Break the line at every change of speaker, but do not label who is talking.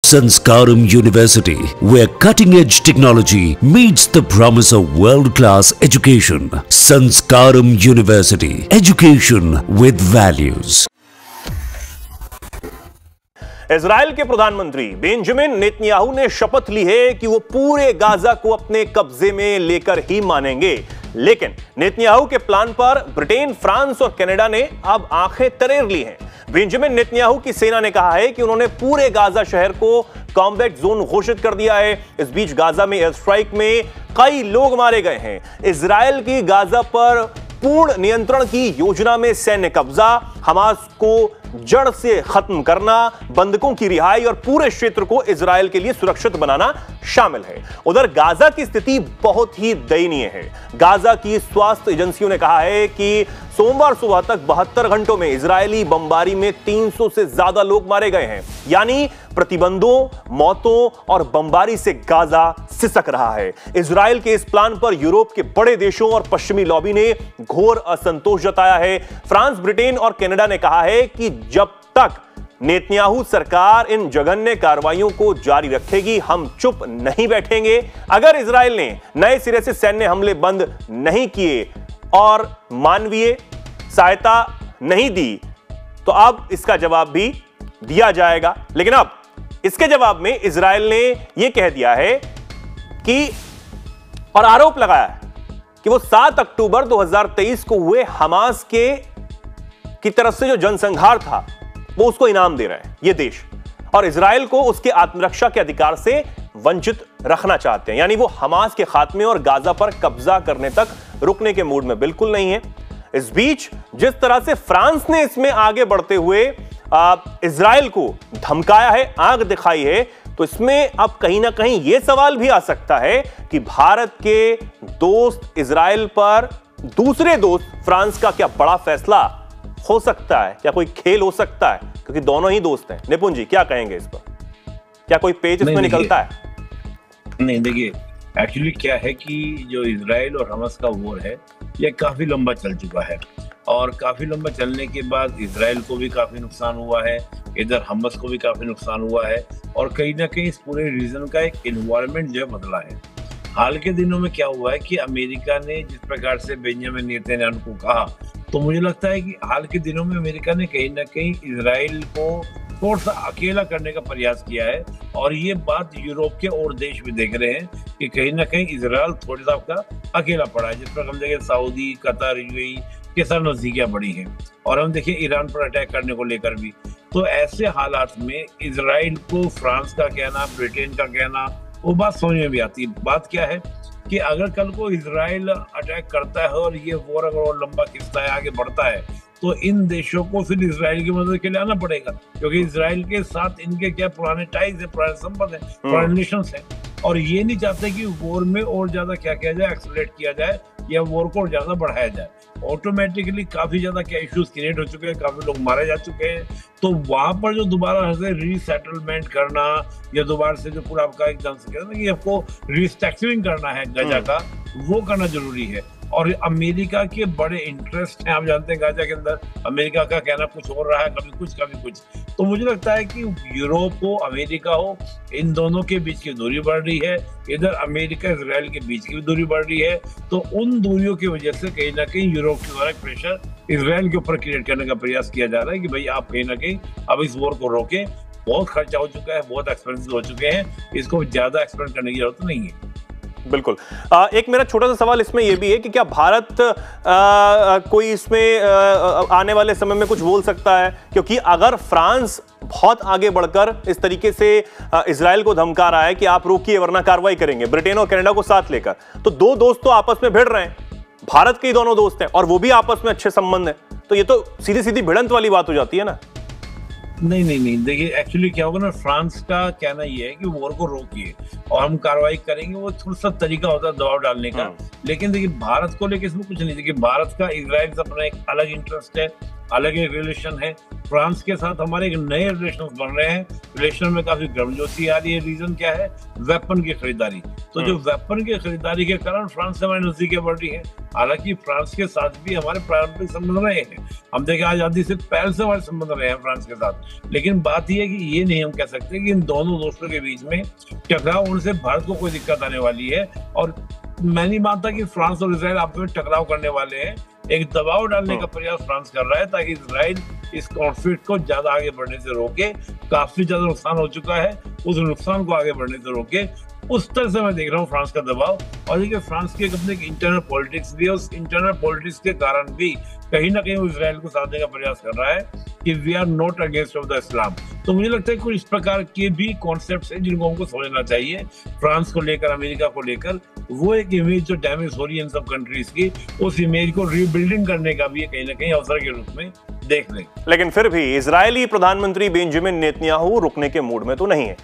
Sanskaram University, where cutting-edge technology meets the promise of world-class education. Sanskaram University, education with values.
Israel के प्रधानमंत्री Benjamin Netanyahu ने शपथ ली है कि वो पूरे गाजा को अपने कब्जे में लेकर ही मानेंगे। लेकिन नेतन्याहू के प्लान पर ब्रिटेन, फ्रांस और कनाडा ने अब आंखें तरेर ली हैं। बेंजामिन नेतन्याहू की सेना ने कहा है कि उन्होंने पूरे गाजा शहर को कॉम्बैट जोन घोषित कर दिया है। इस बीच गाजा में एयर स्ट्राइक में कई लोग मारे गए हैं। इजराइल की गाजा पर पूर्ण नियंत्रण की योजना में सैन्य कब्जा, हमास को जड़ से खत्म करना, बंधकों की रिहाई और पूरे क्षेत्र को इजराइल के लिए सुरक्षित बनाना शामिल है। उधर गाजा की स्थिति बहुत ही दयनीय है। गाजा की स्वास्थ्य एजेंसियों ने कहा है कि सोमवार सुबह तक 72 घंटों में इजरायली बमबारी में 300 से ज्यादा लोग मारे गए हैं। यानी प्रतिबंधों, मौतों और बमबारी से गाजा सिसक रहा है। इजराइल के इस प्लान पर यूरोप के बड़े देशों और पश्चिमी लॉबी ने घोर असंतोष जताया है। फ्रांस, ब्रिटेन और कनाडा ने कहा है कि जब तक नेतन्याहू सरकार इन जघन्य कार्रवाइयों को जारी रखेगी, हम चुप नहीं बैठेंगे। अगर इजराइल ने नए सिरे से सैन्य हमले बंद नहीं किए और मानवीय सहायता नहीं दी, तो अब इसका जवाब भी दिया जाएगा। लेकिन अब इसके जवाब में इजराइल ने यह कह दिया है कि और आरोप लगाया है कि वो 7 अक्टूबर 2023 को हुए हमास की तरफ से जो जनसंहार था, वो उसको इनाम दे रहे हैं ये देश, और इजराइल को उसके आत्मरक्षा के अधिकार से वंचित रखना चाहते हैं। यानी वो हमास के खात्मे और गाजा पर कब्जा करने तक रुकने के मूड में बिल्कुल नहीं है। इस बीच जिस तरह से फ्रांस ने इसमें आगे बढ़ते हुए इजराइल को धमकाया है, आंख दिखाई है, तो इसमें अब कहीं ना कहीं यह सवाल भी आ सकता है कि भारत के दोस्त इजराइल पर दूसरे दोस्त फ्रांस का क्या बड़ा फैसला हो सकता है, क्या कोई खेल हो सकता है, क्योंकि दोनों ही दोस्त हैं। निपुण जी क्या कहेंगे इस पर, क्या कोई पेच इसमें निकलता है?
नहीं, देखिए एक्चुअली क्या है कि जो इजराइल और हमास का वॉर है, ये काफी लंबा चल चुका है और काफी लंबा चलने के बाद इजराइल को भी काफी नुकसान हुआ है, इधर हमास को भी काफी नुकसान हुआ है और कहीं ना कहीं इस पूरे रीजन का एक एनवायरनमेंट जो है बदला है। हाल के दिनों में क्या हुआ है कि अमेरिका ने जिस प्रकार से बेंजामिन नेतन्याहू को कहा, तो मुझे लगता है कि हाल के दिनों में अमेरिका ने कहीं ना कहीं इजराइल को थोड़ा सा अकेला करने का प्रयास किया है और ये बात यूरोप के और देश भी देख रहे हैं कि कहीं ना कहीं इजराइल थोड़ा सा आपका अकेला पड़ा है। जिस पर हम देखें सऊदी, कतर, यूएई के साथ नजदीकियां बड़ी हैं और हम देखिए ईरान पर अटैक करने को लेकर भी। तो ऐसे हालात में इजराइल को फ्रांस का कहना, ब्रिटेन का कहना, वो बात समझ में भी आती है। बात क्या है कि अगर कल को इजराइल अटैक करता है और ये वॉर अगर और लंबा खिंचता है, आगे बढ़ता है, तो इन देशों को फिर इजराइल की मदद के लिए आना पड़ेगा, क्योंकि इजराइल के साथ इनके क्या पुराने टाइज है, पुराने संबंध है, पुराने रिलेशंस है और ये नहीं चाहते कि वॉर में और ज्यादा क्या किया जाए, एक्सेलरेट किया जाए या वॉर को और ज्यादा बढ़ाया जाए। ऑटोमेटिकली काफी ज्यादा क्या इश्यूज क्रिएट हो चुके हैं, काफी लोग मारे जा चुके हैं। तो वहां पर जो दोबारा से रीसेटलमेंट करना या दोबारा से जो पूरा आपका एकदम से कहना कि आपको रिस्ट्रक्चरिंग करना है गाजा का, वो करना जरूरी है। और अमेरिका के बड़े इंटरेस्ट हैं, आप जानते हैं गाजा के अंदर अमेरिका का कहना कुछ हो रहा है, कभी कुछ कभी कुछ। तो मुझे लगता है कि यूरोप हो, अमेरिका हो, इन दोनों के बीच की दूरी बढ़ रही है, इधर अमेरिका इजराइल के बीच की भी दूरी बढ़ रही है। तो उन दूरियों की वजह से कहीं ना कहीं यूरोप के द्वारा प्रेशर इजराइल के ऊपर क्रिएट करने का प्रयास किया जा रहा है कि भाई आप कहीं ना कहीं अब इस वॉर को रोकें। बहुत खर्चा हो चुका है, बहुत एक्सपेंसिव हो चुके हैं, इसको ज्यादा एक्सपेंड करने की जरूरत नहीं है।
बिल्कुल। एक मेरा छोटा सा सवाल इसमें यह भी है कि क्या भारत कोई इसमें आने वाले समय में कुछ बोल सकता है? क्योंकि अगर फ्रांस बहुत आगे बढ़कर इस तरीके से इजराइल को धमका रहा है कि आप रोकिए वरना कार्रवाई करेंगे, ब्रिटेन और कनाडा को साथ लेकर, तो दो दोस्त तो आपस में भिड़ रहे हैं, भारत के ही दोनों दोस्त हैं और वो भी आपस में अच्छे संबंध है, तो ये तो सीधी सीधी भिड़ंत वाली बात हो जाती है ना।
नहीं, देखिए एक्चुअली क्या होगा ना, फ्रांस का कहना ये है कि वॉर को रोकिए और हम कार्रवाई करेंगे। वो थोड़ा सा तरीका होता है दबाव डालने का, लेकिन देखिए भारत को लेकर इसमें कुछ नहीं। देखिए भारत का इजराइल से अपना एक अलग इंटरेस्ट है, अलग एक रिलेशन है फ्रांस के साथ हमारे एक नए रिलेशन बन रहे हैं, रिलेशन में काफी गर्मजोशी आ रही है। रीजन क्या है? वेपन की खरीदारी। तो जो वेपन की खरीदारी के कारण फ्रांस से हमारी नजदीकियां बढ़ रही है। हालांकि फ्रांस के साथ भी हमारे पारंपरिक संबंध रहे हैं, हम देखें आजादी से पहले से हमारे संबंध रहे हैं फ्रांस के साथ। लेकिन बात यह है कि ये नहीं हम कह सकते कि इन दोनों दोस्तों के बीच में टकराव उनसे भारत को कोई दिक्कत आने वाली है। और मैं नहीं मानता कि फ्रांस और इजराइल आपस में टकराव करने वाले हैं। एक दबाव डालने का प्रयास फ्रांस कर रहा है ताकि इजराइल इस कॉन्फ्लिक्ट को ज्यादा आगे बढ़ने से रोके। काफी ज्यादा नुकसान हो चुका है, उस नुकसान को आगे बढ़ने से रोके। उस तरह से मैं देख रहा हूँ फ्रांस का दबाव। और देखिए फ्रांस की अपने इंटरनल पॉलिटिक्स भी है, उस इंटरनल पॉलिटिक्स के कारण भी कहीं ना कहीं वो इजराइल को साधने का प्रयास कर रहा है कि we are not against of the Islam. तो मुझे लगता है कुछ इस प्रकार के भी कॉन्सेप्ट्स हैं जिनको हमको समझना चाहिए फ्रांस को लेकर, अमेरिका को लेकर। वो एक इमेज जो डैमेज हो रही है इन सब कंट्रीज की, उस इमेज को रीबिल्डिंग करने का भी कहीं ना कहीं अवसर के रूप में देख लें।
लेकिन फिर भी इजरायली प्रधानमंत्री बेंजामिन नेतन्याहू रुकने के मूड में तो नहीं है।